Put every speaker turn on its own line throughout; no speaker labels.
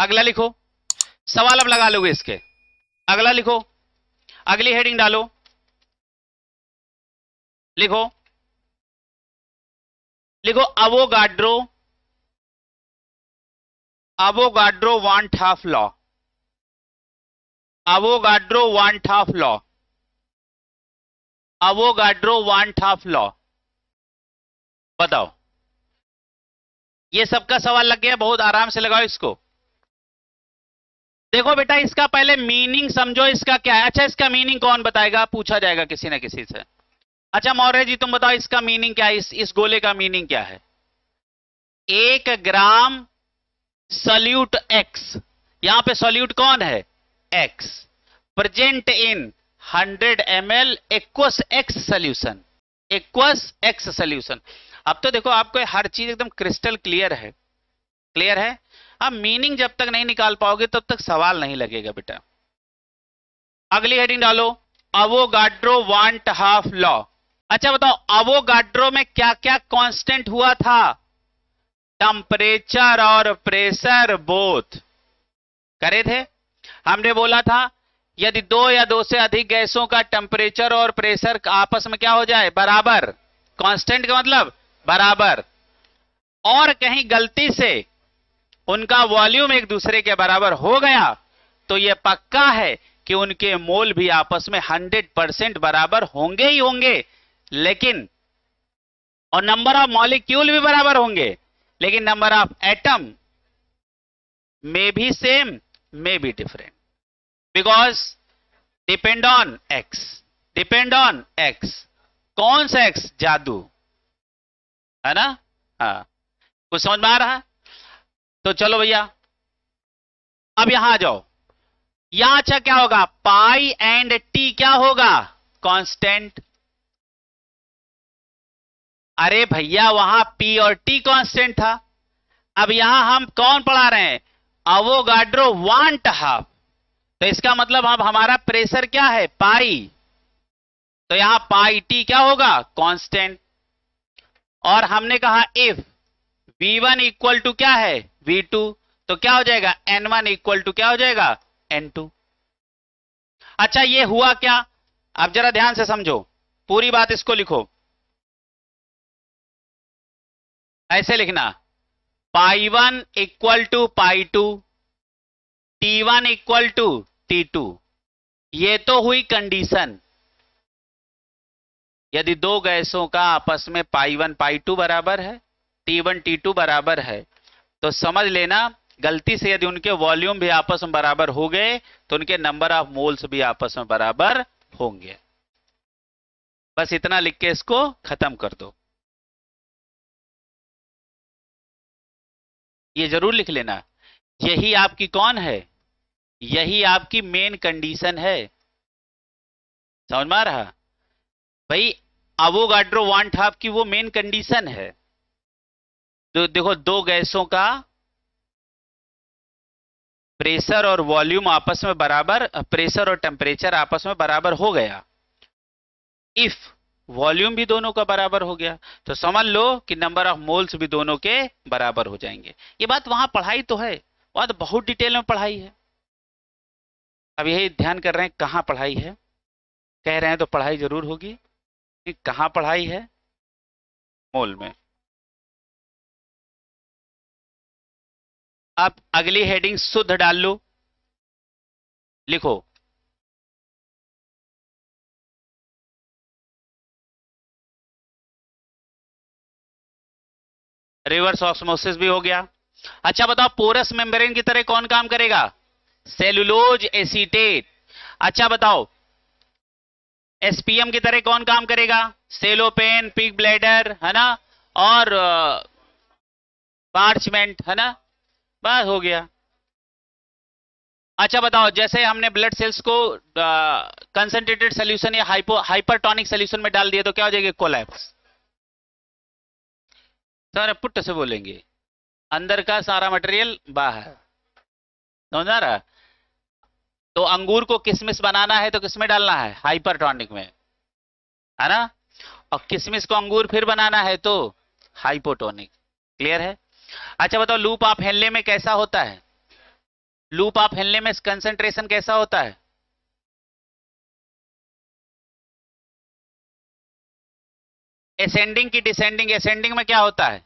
अगला लिखो, सवाल अब लगा लोगे इसके। अगला लिखो, अगली हेडिंग डालो, लिखो लिखो Avogadro, Avogadro want half law, Avogadro want half law, Avogadro want half law. बताओ, ये सबका सवाल लग गया, बहुत आराम से लगाओ इसको। देखो बेटा, इसका पहले मीनिंग समझो, इसका क्या है। अच्छा, इसका मीनिंग कौन बताएगा, पूछा जाएगा किसी ना किसी से। अच्छा मौर्य जी, तुम बताओ इसका मीनिंग क्या है, इस गोले का मीनिंग क्या है। 1 ग्राम सॉल्यूट एक्स, यहां पे सॉल्यूट कौन है, x, present in 100 ml aqueous x solution, aqueous x solution. अब तो देखो आपको हर चीज एकदम क्रिस्टल क्लियर है, क्लियर है। अब मीनिंग जब तक नहीं निकाल पाओगे तब तक सवाल नहीं लगेगा बेटा। अगली हेडिंग डालो, अवोगाड्रो वांट हाफ लॉ। अच्छा बताओ, अवोगाड्रो में क्या क्या कांस्टेंट हुआ था, टेम्परेचर और प्रेशर बोथ करे थे। हमने बोला था यदि 2 या 2 से अधिक गैसों का टेम्परेचर और प्रेशर आपस में क्या हो जाए, बराबर, कांस्टेंट का मतलब बराबर, और कहीं गलती से उनका वॉल्यूम एक दूसरे के बराबर हो गया, तो यह पक्का है कि उनके मोल भी आपस में 100% बराबर होंगे ही होंगे। लेकिन और नंबर ऑफ मॉलिक्यूल भी बराबर होंगे, लेकिन नंबर ऑफ एटम मे भी same, may be different, because depend on x, depend on x. कौन सा एक्स, जादू, है ना। हाँ, कुछ समझ में आ रहा है। तो चलो भैया, अब यहां आ जाओ। यहां अच्छा क्या होगा, पाई एंड टी क्या होगा, कांस्टेंट। अरे भैया, वहां पी और टी कांस्टेंट था। अब यहां हम कौन पढ़ा रहे हैं, अवोगाड्रो वांट हाफ, तो इसका मतलब अब हमारा प्रेशर क्या है, पाई, तो यहां पाई टी क्या होगा, कांस्टेंट। और हमने कहा इफ V1 इक्वल टू क्या है, V2, तो क्या हो जाएगा, N1 इक्वल टू क्या हो जाएगा, N2। अच्छा, ये हुआ क्या, अब जरा ध्यान से समझो, पूरी बात इसको लिखो, ऐसे लिखना, pi one equal to pi two, T1 equal to T2। ये तो हुई कंडीशन, यदि 2 गैसों का आपस में पाई1 पाई2 बराबर है, T1 T2 बराबर है, तो समझ लेना गलती से यदि उनके वॉल्यूम भी आपस में बराबर हो गए तो उनके नंबर ऑफ मोल्स भी आपस में बराबर होंगे। बस इतना लिख के इसको खत्म कर दो, ये जरूर लिख लेना। यही आपकी कौन है, यही आपकी मेन कंडीशन है। समझ में आ रहा भाई, अवोगाड्रो वांट हाफ की वो मेन कंडीशन है। तो देखो, 2 गैसों का प्रेशर और वॉल्यूम आपस में बराबर, प्रेशर और टेम्परेचर आपस में बराबर हो गया, इफ वॉल्यूम भी दोनों का बराबर हो गया, तो समझ लो कि नंबर ऑफ मोल्स भी दोनों के बराबर हो जाएंगे। ये बात वहां पढ़ाई तो है, वहां तो बहुत डिटेल में पढ़ाई है। अब यही ध्यान कर रहे हैं कहां पढ़ाई है, कह रहे हैं तो पढ़ाई जरूर होगी, कि कहां पढ़ाई है, मोल में। अब अगली हेडिंग शुद्ध डाल लो, लिखो रिवर्स ऑस्मोसिस भी हो गया। अच्छा बताओ, पोरस मेम्ब्रेन की तरह कौन काम करेगा, सेलुलोज एसीटेट। अच्छा बताओ, एसपीएम की तरह कौन काम करेगा, सेलोपेन, पिग ब्लैडर, है ना, और पार्चमेंट, है ना, बस हो गया। अच्छा बताओ, जैसे हमने ब्लड सेल्स को कंसंट्रेटेड सोल्यूशन या हाइपरटोनिक सोल्यूशन में डाल दिया तो क्या हो जाएगी, कोलैप्स। सर पुट से बोलेंगे, अंदर का सारा मटेरियल बाहर, समझ आ रहा। तो अंगूर को किशमिश बनाना है तो किसमें डालना है, हाइपरटोनिक में, है ना, और किशमिश को अंगूर फिर बनाना है तो हाइपोटोनिक। क्लियर है। अच्छा बताओ, लूप ऑफ हेनले में कैसा होता है, लूप आप हिलने में कंसंट्रेशन कैसा होता है? असेंडिंग की डिसेंडिंग? असेंडिंग में क्या होता है?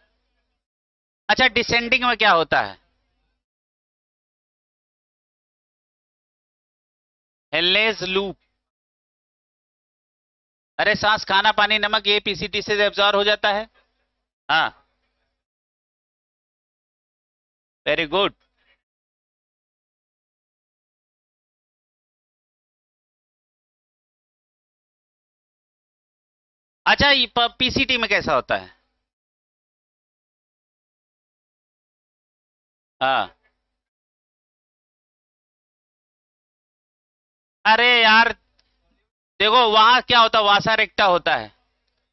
अच्छा, डिसेंडिंग में क्या होता है? हिलनेस लूप। अरे सांस, खाना, पानी, नमक, ये पीसीटी से एब्जॉर्ब हो जाता है। हाँ, वेरी गुड। अच्छा, ये पीसीटी में कैसा होता है? हाँ। अरे यार, देखो वहां क्या होता है, वासा रेक्टा होता है,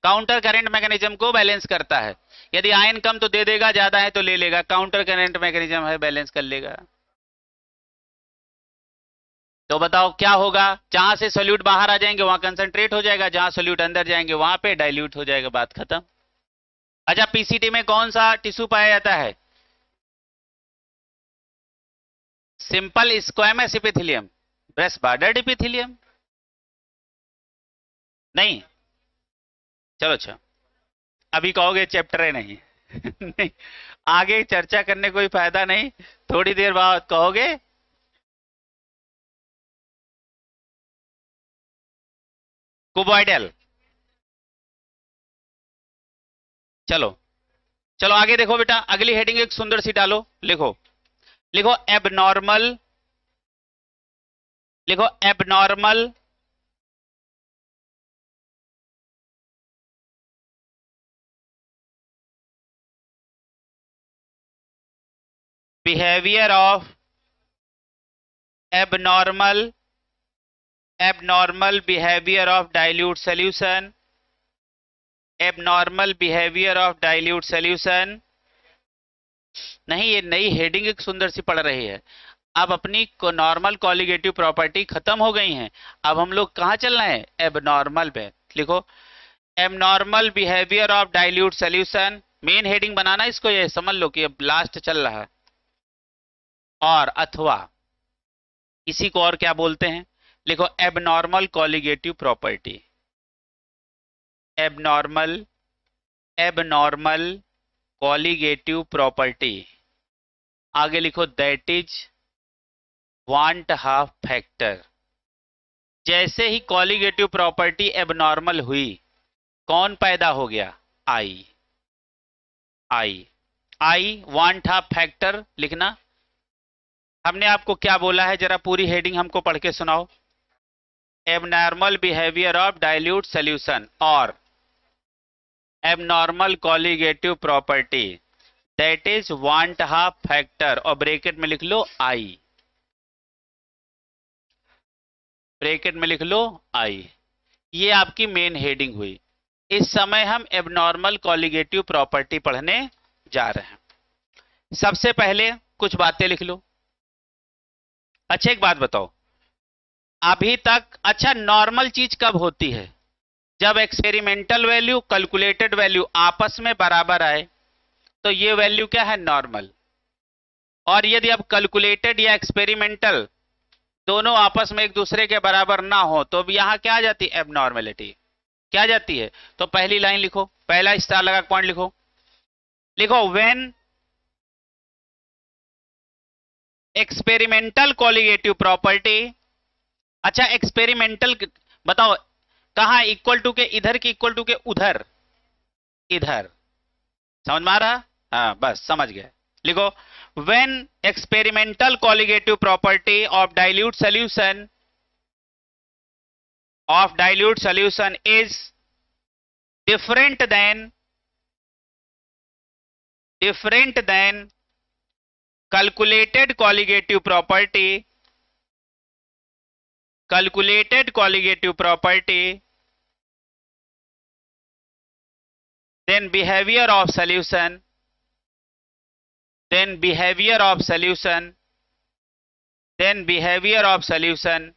काउंटर करंट मैकेनिज्म को बैलेंस करता है। यदि आयन कम तो दे देगा, ज्यादा है तो ले लेगा, काउंटर करंट मैकेनिज्म है, बैलेंस कर लेगा। तो बताओ क्या होगा? जहां से सोल्यूट बाहर आ जाएंगे वहां कंसंट्रेट हो जाएगा, जहां सोल्यूट अंदर जाएंगे वहां पे डाइल्यूट हो जाएगा, बात खत्म। अच्छा, पीसीटी में कौन सा टिश्यू पाया जाता है? Simple squamous epithelium, brush bordered epithelium. नहीं? चलो अच्छा, अभी कहोगे चैप्टर है नहीं। नहीं, आगे चर्चा करने कोई फायदा नहीं, थोड़ी देर बाद कहोगे। कुबॉइडल। चलो, चलो आगे देखो बेटा, अगली हेडिंग एक सुंदर सी डालो, लिखो, लिखो एबनॉर्मल, लिखो abnormal behaviour of, abnormal, abnormal behaviour of dilute solution, abnormal behaviour of dilute solution. नहीं, ये नई हेडिंग एक सुंदर सी पड़ रही है। अब अपनी नॉर्मल कॉलिगेटिव प्रॉपर्टी खत्म हो गई हैं, अब हम लोग कहाँ चलना है? एबनॉर्मल पे। लिखो abnormal behaviour of dilute solution, main heading बनाना इसको, ये समझ लो कि अब लास्ट चल रहा है। और अथवा, इसी को और क्या बोलते हैं? लिखो abnormal colligative property, abnormal, abnormal colligative property. आगे लिखो that is van't Hoff factor. जैसे ही कॉलिगेटिव प्रॉपर्टी एबनॉर्मल हुई, कौन पैदा हो गया? आई। आई, आई वांट हाफ फैक्टर लिखना। हमने आपको क्या बोला है, जरा पूरी हेडिंग हमको पढ़ के सुनाओ। Abnormal behaviour of dilute solution और abnormal colligative property that is van't Hoff factor, और ब्रैकेट में लिख लो आई, ब्रैकेट में लिख लो आई। ये आपकी मेन हेडिंग हुई। इस समय हम एबनॉर्मल कॉलिगेटिव प्रॉपर्टी पढ़ने जा रहे हैं। सबसे पहले कुछ बातें लिख लो। अच्छा एक बात बताओ, अभी तक, अच्छा नॉर्मल चीज कब होती है? जब एक्सपेरिमेंटल वैल्यू कैलकुलेटेड वैल्यू आपस में बराबर आए, तो ये वैल्यू क्या है? नॉर्मल। और यदि अब कैलकुलेटेड या एक्सपेरिमेंटल दोनों आपस में एक दूसरे के बराबर ना हो, तो अब यहां क्या आ जाती है? एबनॉर्मेलिटी। क्या जाती है? तो पहली लाइन लिखो, पहला स्टार लगा पॉइंट लिखो, लिखो व्हेन एक्सपेरिमेंटल कॉलिगेटिव प्रॉपर्टी। अच्छा एक्सपेरिमेंटल बताओ, कहां इक्वल टू के? इधर की इक्वल टू के उधर? इधर। समझ में आ रहा? हाँ बस समझ गए। लिखो when experimental colligative property of dilute solution, of dilute solution is different than, different than calculated colligative property, calculated colligative property, then behavior of solution, then behavior of solution, then behavior of solution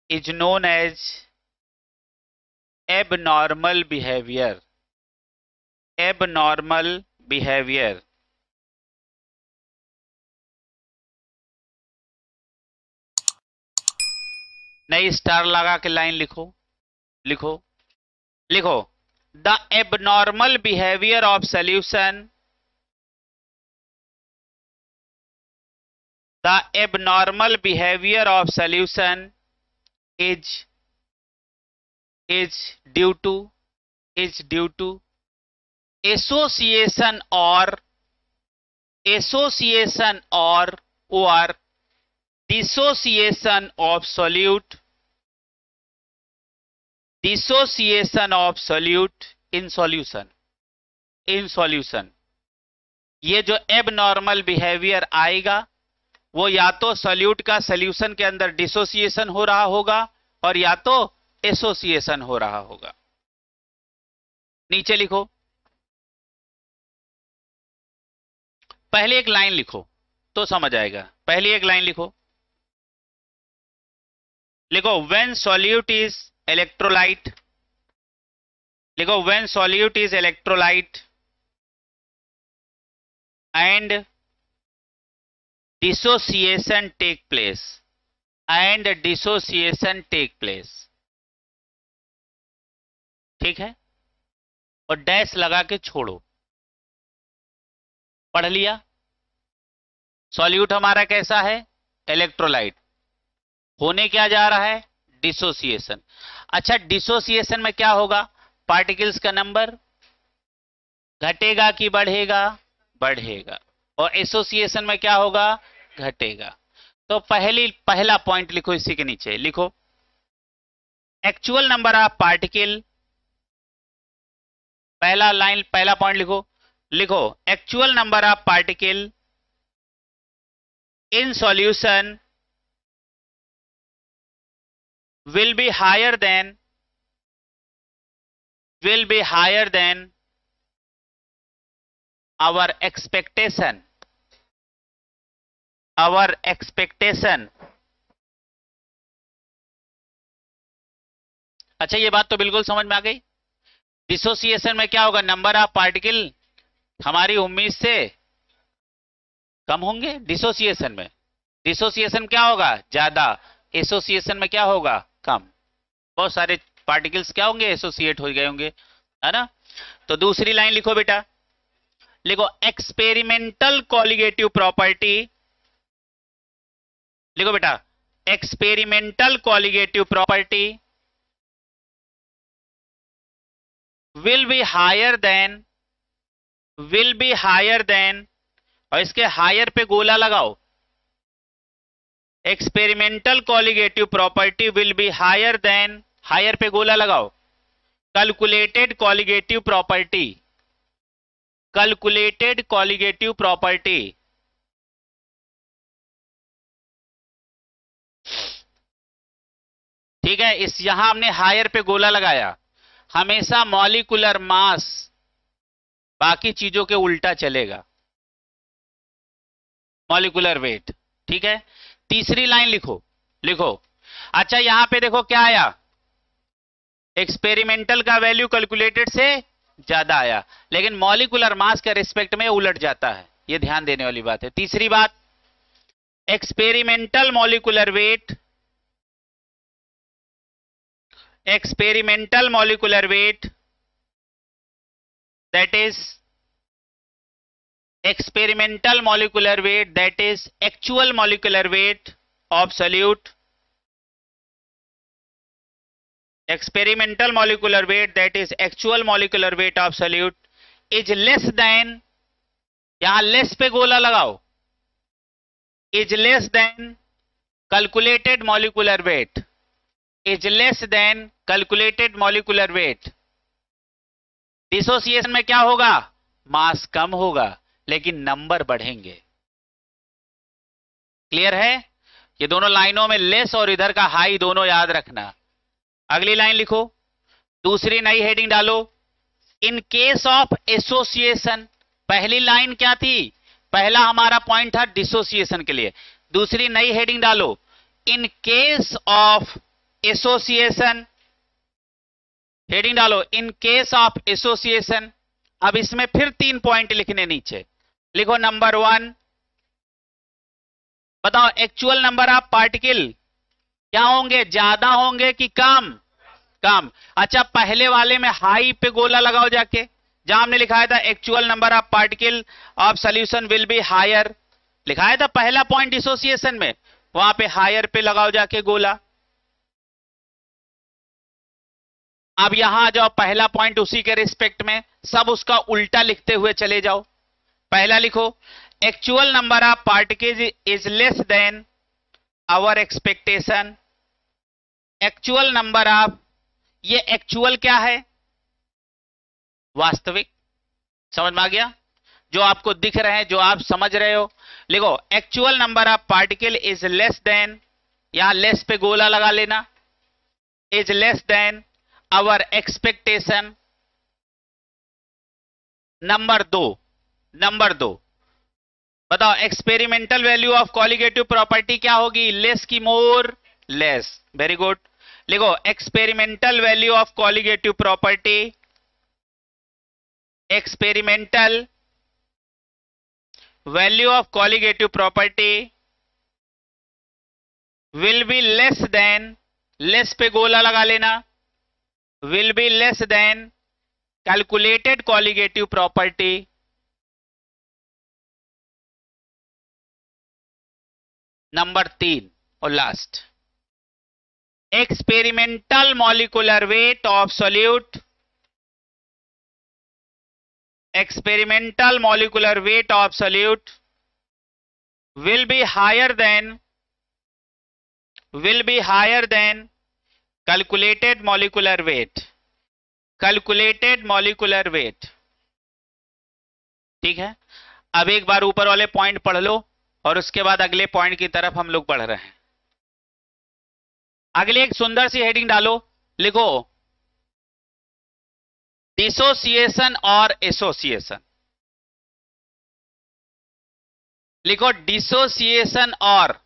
is known as abnormal behavior, abnormal behavior। नई star लगा के line लिखो, लिखो, लिखो। The abnormal behaviour of solution, the abnormal behaviour of solution is due to association or dissociation of solute in solution। ये जो abnormal behaviour आएगा वो या तो सॉल्यूट का सॉल्यूशन के अंदर डिसोसिएशन हो रहा होगा और या तो एसोसिएशन हो रहा होगा। नीचे लिखो, पहले एक लाइन लिखो तो समझ आएगा। पहली एक लाइन लिखो, लिखो व्हेन सॉल्यूट इज इलेक्ट्रोलाइट, लिखो when solute is electrolyte and dissociation take place, and dissociation take place. ठीक है, और डैश लगा के छोड़ो। पढ़ लिया? सॉल्यूट हमारा कैसा है? इलेक्ट्रोलाइट। होने क्या जा रहा है? डिसोसिएशन। अच्छा, डिसोसिएशन में क्या होगा? पार्टिकल्स का नंबर घटेगा कि बढ़ेगा? बढ़ेगा। और एसोसिएशन में क्या होगा? घटेगा। तो पहला पॉइंट लिखो, इसी के नीचे लिखो एक्चुअल नंबर ऑफ पार्टिकल। पहला लाइन, पहला पॉइंट लिखो, लिखो actual number of particle in solution will be higher than our expectation, अच्छा, ये बात तो बिल्कुल समझ में आ गई। डिसोसिएशन में क्या होगा? नंबर ऑफ पार्टिकल हमारी उम्मीद से कम होंगे। डिसोसिएशन में, डिसोसिएशन क्या होगा? ज्यादा। एसोसिएशन में क्या होगा? कम। बहुत सारे पार्टिकल्स क्या होंगे? एसोसिएट हो गए होंगे, है ना। तो दूसरी लाइन लिखो बेटा, लिखो एक्सपेरिमेंटल कॉलिगेटिव प्रॉपर्टी, लिखो बेटा experimental colligative property will be higher than, और इसके हायर पे गोला लगाओ। Experimental colligative property will be higher than, higher पे गोला लगाओ, calculated colligative property, calculated colligative property. ठीक है, इस यहां हमने हायर पे गोला लगाया। हमेशा मॉलिक्यूलर मास बाकी चीजों के उल्टा चलेगा, मॉलिक्यूलर वेट। ठीक है, तीसरी लाइन लिखो, लिखो अच्छा यहां पे देखो क्या आया? एक्सपेरिमेंटल का वैल्यू कैलकुलेटेड से ज्यादा आया, लेकिन मॉलिक्यूलर मास के रिस्पेक्ट में उलट जाता है। यह ध्यान देने वाली बात है। तीसरी बात, experimental molecular weight, experimental molecular weight, that is experimental molecular weight, that is actual molecular weight of solute, experimental molecular weight, that is actual molecular weight of solute is less than, यहां less पे गोला लगाओ, is less than calculated molecular weight, is less than calculated molecular weight। Dissociation में क्या होगा? मास कम होगा लेकिन number बढ़ेंगे। क्लियर है? ये दोनों लाइनों में लेस और इधर का हाई दोनों याद रखना। अगली लाइन लिखो, दूसरी नई हेडिंग डालो, इन केस ऑफ एसोसिएशन। पहली लाइन क्या थी? पहला हमारा पॉइंट था डिसोसिएशन के लिए। दूसरी नई हेडिंग डालो, in case of association. Heading डालो इन केस ऑफ एसोसिएशन। अब इसमें फिर 3 पॉइंट लिखने नीचे। लिखो नंबर 1, बताओ एक्चुअल नंबर ऑफ पार्टिकल क्या होंगे, ज्यादा होंगे कि कम? कम। अच्छा, पहले वाले में हाई पे गोला लगाओ जाके, जहां हमने लिखाया था actual number of particle of solution will be higher, लिखाया था पहला पॉइंट डिसोसिएशन में, वहां पे हायर पे लगाओ जाके गोला। अब यहां आ जाओ, पहला पॉइंट उसी के रिस्पेक्ट में, सब उसका उल्टा लिखते हुए चले जाओ। पहला लिखो, actual number of particles is less than our expectation. Actual number of, ये एक्चुअल क्या है? वास्तविक। समझ में आ गया? जो आपको दिख रहे हैं, जो आप समझ रहे हो, लिखो actual number of particle is less than, यहां लेस पे गोला लगा लेना, is less than our expectation. Number दो बताओ, experimental value of colligative property क्या होगी? लेस की मोर? लेस। Very good. लिखो experimental value of colligative property, experimental value of colligative property will be less than, less पे गोला लगा लेना, will be less than calculated colligative property. Number 3 और last, experimental molecular weight of solute, experimental molecular weight of solute will be higher than calculated molecular weight, calculated molecular weight। ठीक है, अब एक बार ऊपर वाले पॉइंट पढ़ लो और उसके बाद अगले पॉइंट की तरफ हम लोग बढ़ रहे हैं। अगले एक सुंदर सी हेडिंग डालो, लिखो डिसोसिएशन और एसोसिएशन। लिखो डिसोसिएशन और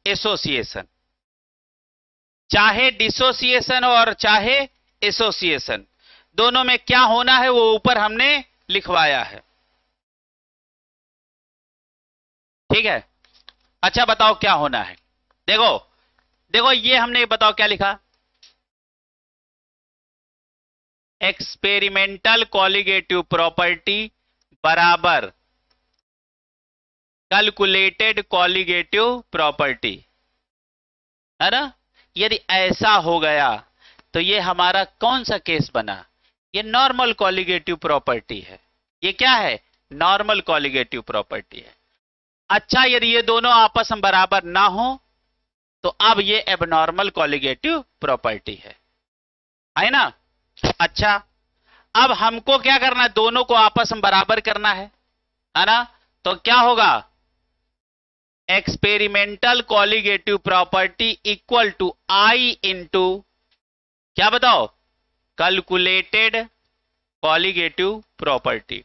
एसोसिएशन। चाहे डिसोसिएशन और चाहे एसोसिएशन, दोनों में क्या होना है वो ऊपर हमने लिखवाया है। ठीक है, अच्छा बताओ क्या होना है। देखो देखो, ये हमने बताओ क्या लिखा, एक्सपेरिमेंटल कॉलिगेटिव प्रॉपर्टी बराबर कैलकुलेटेड कॉलिगेटिव प्रॉपर्टी, है ना। यदि ऐसा हो गया तो ये हमारा कौन सा केस बना? ये नॉर्मल कॉलिगेटिव प्रॉपर्टी है। ये क्या है? नॉर्मल कॉलिगेटिव प्रॉपर्टी है। अच्छा, यदि ये दोनों आपस में बराबर ना हो तो अब ये एबनॉर्मल कॉलिगेटिव प्रॉपर्टी है ना। अच्छा, अब हमको क्या करना है? दोनों को आपस में बराबर करना है ना। तो क्या होगा? Experimental colligative property equal to i into, क्या बताओ? Calculated colligative property.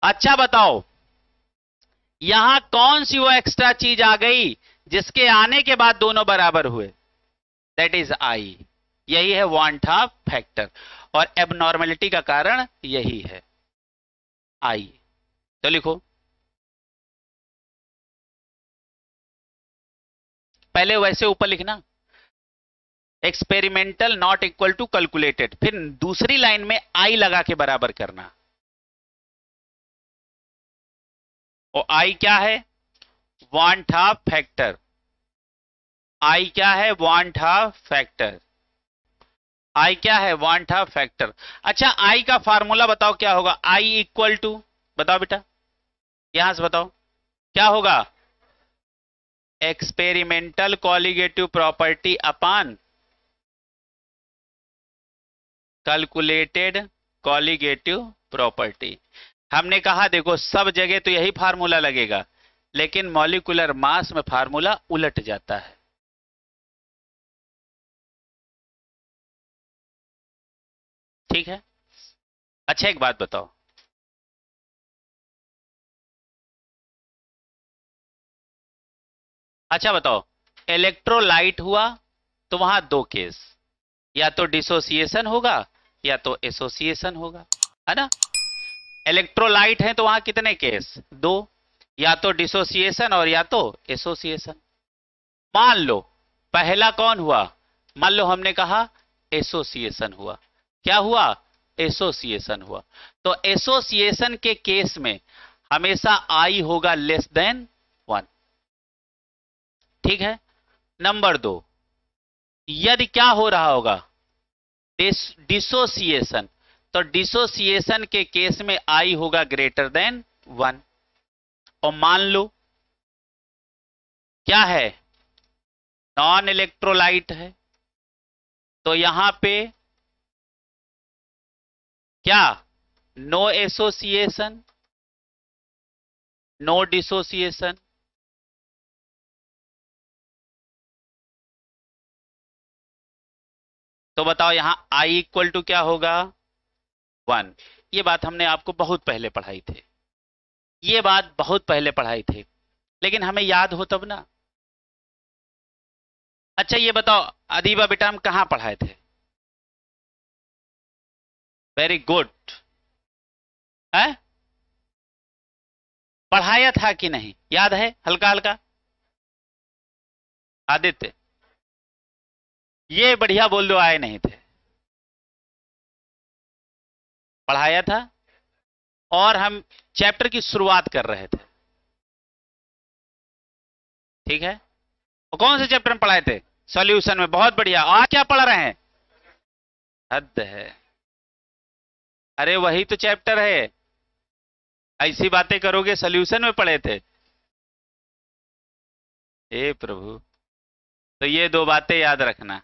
अच्छा बताओ, यहां कौन सी वो एक्स्ट्रा चीज आ गई जिसके आने के बाद दोनों बराबर हुए? That is I. यही है वांट हाफ फैक्टर, और एबनॉर्मलिटी का कारण यही है आई। तो लिखो, पहले वैसे ऊपर लिखना, experimental not equal to calculated, फिर दूसरी लाइन में आई लगा के बराबर करना। और आई क्या है? Want Hoff factor. आई क्या है? Want Hoff factor. आई क्या है? Want Hoff factor. अच्छा, आई का फार्मूला बताओ क्या होगा? आई इक्वल टू, बताओ बेटा, यहां से बताओ क्या होगा? एक्सपेरिमेंटल कॉलिगेटिव प्रॉपर्टी अपान कैलकुलेटेड कॉलिगेटिव प्रॉपर्टी। हमने कहा देखो, सब जगह तो यही फार्मूला लगेगा, लेकिन मॉलिक्यूलर मास में फार्मूला उलट जाता है। ठीक है। अच्छा, एक बात बताओ, अच्छा बताओ, इलेक्ट्रोलाइट हुआ तो वहां दो केस, या तो डिसोसिएशन होगा या तो एसोसिएशन होगा, है ना। इलेक्ट्रोलाइट है तो वहां कितने केस? दो, या तो डिसोसिएशन और या तो एसोसिएशन। मान लो पहला कौन हुआ? मान लो हमने कहा एसोसिएशन हुआ। क्या हुआ? एसोसिएशन हुआ। तो एसोसिएशन के केस में हमेशा आई होगा लेस देन 1। ठीक है। नंबर 2, यदि क्या हो रहा होगा? डिसोसिएशन। तो डिसोसिएशन के केस में आई होगा ग्रेटर देन 1। और मान लो क्या है? नॉन इलेक्ट्रोलाइट है, तो यहां पे क्या? No association, no dissociation. तो बताओ यहां आई इक्वल टू क्या होगा? 1। ये बात हमने आपको बहुत पहले पढ़ाई थे, ये बात बहुत पहले पढ़ाई थे, लेकिन हमें याद हो तब ना। अच्छा ये बताओ अदीबा बेटा, हम कहां पढ़ाए थे? Very good. है? पढ़ाया था कि नहीं, याद है? हल्का हल्का। आदित्य, ये बढ़िया बोल दो, आए नहीं थे। पढ़ाया था, और हम चैप्टर की शुरुआत कर रहे थे। ठीक है। और कौन से चैप्टर में पढ़ाए थे? सॉल्यूशन में। बहुत बढ़िया। आज क्या पढ़ रहे हैं? हद है। अरे वही तो चैप्टर है, ऐसी बातें करोगे, सॉल्यूशन में पढ़े थे। हे प्रभु। तो ये 2 बातें याद रखना।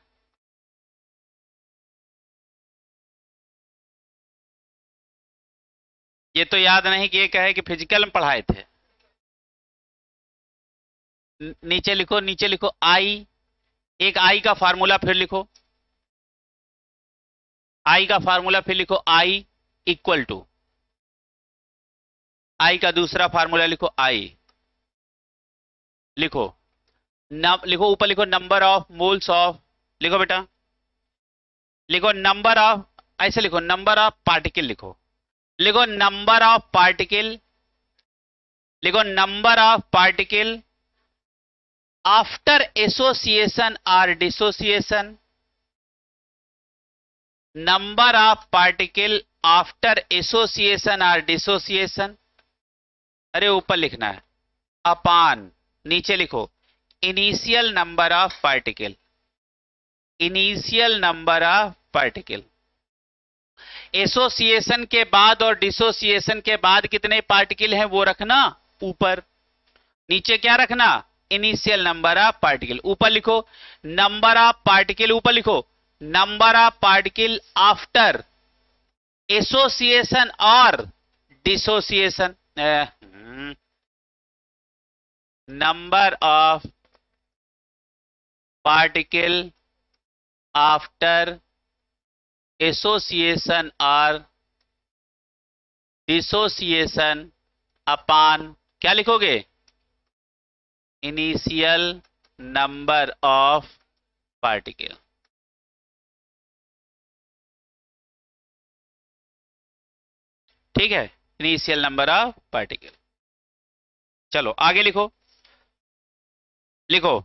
ये तो याद नहीं कि ये कहे कि फिजिकल में पढ़ाए थे। नीचे लिखो, नीचे लिखो आई। एक आई का फार्मूला फिर लिखो, आई का फार्मूला फिर लिखो, आई इक्वल टू, आई का दूसरा फार्मूला लिखो, आई लिखो, लिखो ऊपर लिखो नंबर ऑफ मोल्स ऑफ, लिखो बेटा, लिखो नंबर ऑफ, ऐसे लिखो नंबर ऑफ पार्टिकल, लिखो, लिखो नंबर ऑफ पार्टिकल, लिखो number of particle after association और dissociation, number of particle after association और डिसोसिएशन। अरे ऊपर लिखना है अपान, नीचे लिखो initial number of particle, initial number of particle. Association के बाद और डिसोसिएशन के बाद कितने पार्टिकल हैं वो रखना ऊपर, नीचे क्या रखना? Initial number of particle. ऊपर लिखो नंबर ऑफ पार्टिकल, ऊपर लिखो number of particle after association और dissociation, number of particle after association और डिसोसिएशन अपान, क्या लिखोगे? Initial number of particle. ठीक है, इनिशियल नंबर ऑफ पार्टिकल। चलो आगे लिखो, लिखो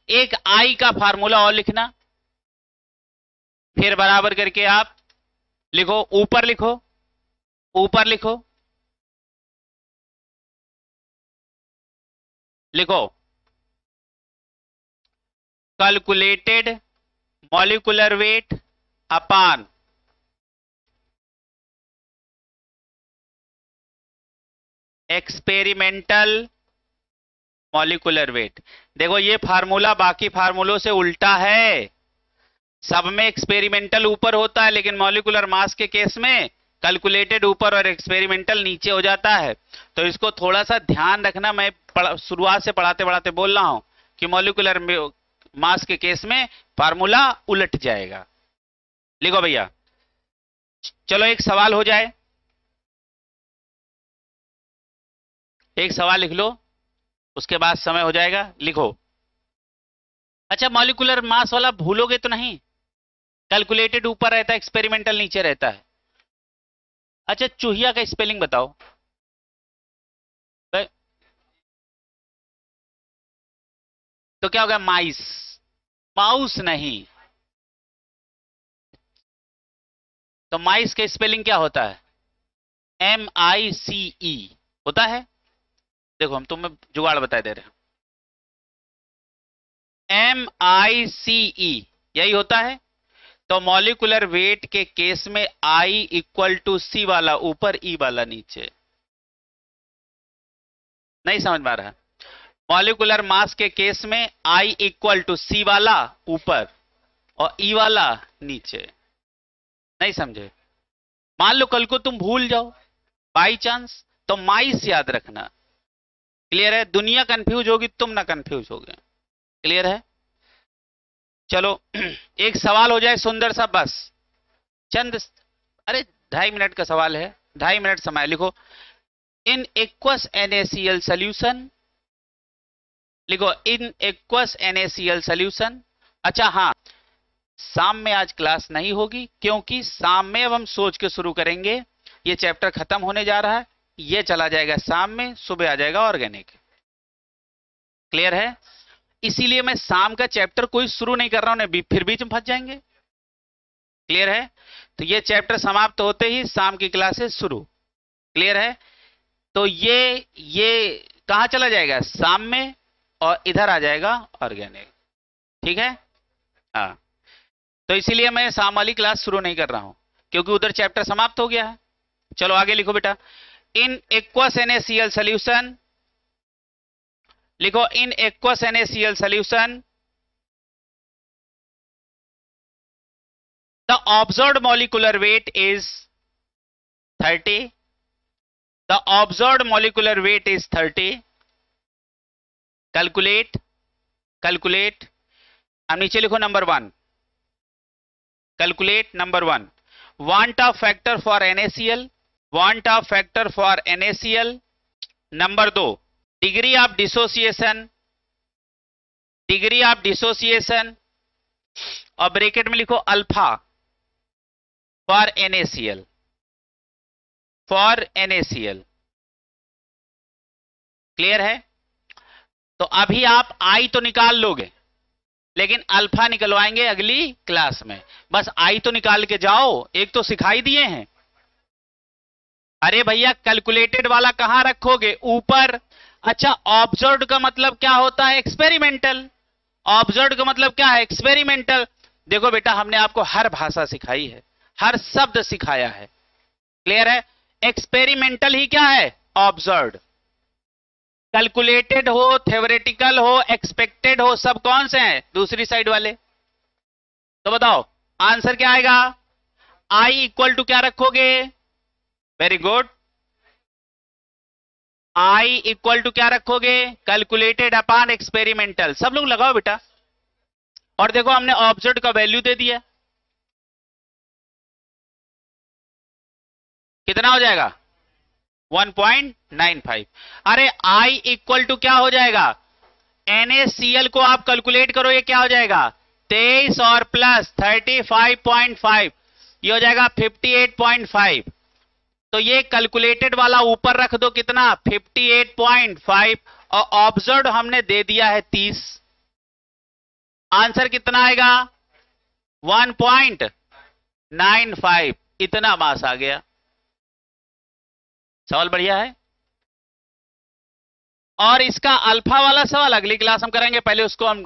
एक आई का फार्मूला और लिखना, फिर बराबर करके आप लिखो, ऊपर लिखो, ऊपर लिखो, लिखो कैलकुलेटेड मॉलिक्यूलर वेट अपान एक्सपेरिमेंटल मॉलिक्यूलर वेट। देखो ये फार्मूला बाकी फार्मूलों से उल्टा है, सब में एक्सपेरिमेंटल ऊपर होता है, लेकिन मॉलिक्यूलर मास के केस में कैलकुलेटेड ऊपर और एक्सपेरिमेंटल नीचे हो जाता है। तो इसको थोड़ा सा ध्यान रखना, मैं शुरुआत से पढ़ाते पढ़ाते बोल रहा हूं कि मॉलिक्यूलर मास के केस में फार्मूला उलट जाएगा। लिखो भैया, चलो एक सवाल हो जाए, एक सवाल लिख लो, उसके बाद समय हो जाएगा। लिखो, अच्छा मॉलिक्यूलर मास वाला भूलोगे तो नहीं? कैलकुलेटेड ऊपर रहता है, एक्सपेरिमेंटल नीचे रहता है। अच्छा चूहिया का स्पेलिंग बताओ। तो क्या होगा? माइस। माउस नहीं। तो माइस का स्पेलिंग क्या होता है? MICE होता है। देखो हम तुम्हें जुगाड़ बता दे रहे हैं, MICE यही होता है। तो मॉलिक्यूलर वेट के केस में I इक्वल टू C वाला ऊपर, E वाला नीचे। नहीं समझ में आ रहा? मॉलिक्यूलर मास के केस में I इक्वल टू C वाला ऊपर और E वाला नीचे। नहीं समझे? मान लो कल को तुम भूल जाओ बाई चांस, तो माइस याद रखना। क्लियर है? दुनिया कंफ्यूज होगी, तुम ना कंफ्यूज होगे। क्लियर है? चलो एक सवाल हो जाए सुंदर सा, बस चंद, अरे 2.5 मिनट का सवाल है, 2.5 मिनट समय। लिखो इन एक्वस NaCl सोल्यूशन, लिखो इन एक्वस NaCl सोल्यूशन। अच्छा हाँ, शाम में आज क्लास नहीं होगी, क्योंकि शाम में अब हम सोच के शुरू करेंगे। ये चैप्टर खत्म होने जा रहा है, ये चला जाएगा शाम में, सुबह आ जाएगा ऑर्गेनिक। क्लियर है? इसीलिए मैं शाम का चैप्टर कोई शुरू नहीं कर रहा हूं, फिर बीच में फंस जाएंगे। क्लियर है? तो ये चैप्टर समाप्त होते ही शाम की क्लासेस शुरू। क्लियर है? तो ये कहां चला जाएगा? शाम में, और इधर आ जाएगा ऑर्गेनिक। ठीक है? हाँ, तो इसीलिए मैं शाम वाली क्लास शुरू नहीं कर रहा हूं, क्योंकि उधर चैप्टर समाप्त हो गया है। चलो आगे लिखो बेटा, इन एक्वस NaCl सोल्यूशन, लिखो in aqueous NaCl solution the observed molecular weight is 30, the observed molecular weight is 30। Calculate, calculate. अब नीचे लिखो number 1, calculate number 1, want of factor for NaCl, want of factor for NaCl। Number 2, degree of dissociation, degree of dissociation, और bracket में लिखो alpha for NaCl, for NaCl। Clear है? तो अभी आप आई तो निकाल लोगे, लेकिन अल्फा निकलवाएंगे अगली क्लास में। बस आई तो निकाल के जाओ, एक तो सिखाई दिए हैं। अरे भैया कैलकुलेटेड वाला कहां रखोगे? ऊपर। अच्छा, ऑब्जर्व्ड का मतलब क्या होता है? एक्सपेरिमेंटल। ऑब्जर्व्ड का मतलब क्या है? एक्सपेरिमेंटल। देखो बेटा, हमने आपको हर भाषा सिखाई है, हर शब्द सिखाया है। क्लियर है? एक्सपेरिमेंटल ही क्या है? ऑब्जर्व्ड। कैलकुलेटेड हो, थ्योरेटिकल हो, एक्सपेक्टेड हो, सब कौन से हैं? दूसरी साइड वाले। तो बताओ आंसर क्या आएगा? आई इक्वल टू क्या रखोगे? Very good, i equal to क्या रखोगे? Calculated upon experimental. सब लोग लगाओ बेटा, और देखो हमने ऑब्जर्व का वैल्यू दे दिया, कितना हो जाएगा? 1.95। अरे आई इक्वल टू क्या हो जाएगा? NaCl को आप कैलकुलेट करो, ये क्या हो जाएगा? 23 और प्लस 35.5, ये हो जाएगा 58.5। तो ये कैलकुलेटेड वाला ऊपर रख दो, कितना? 58.5, और ऑब्जर्व हमने दे दिया है 30। आंसर कितना आएगा? 1.95। इतना मास आ गया। सवाल बढ़िया है। और इसका अल्फा वाला सवाल अगली क्लास हम करेंगे। पहले उसको हम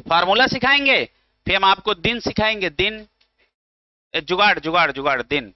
फार्मूला सिखाएंगे, फिर हम आपको दिन सिखाएंगे। दिन, जुगाड़ जुगाड़ जुगाड़, दिन।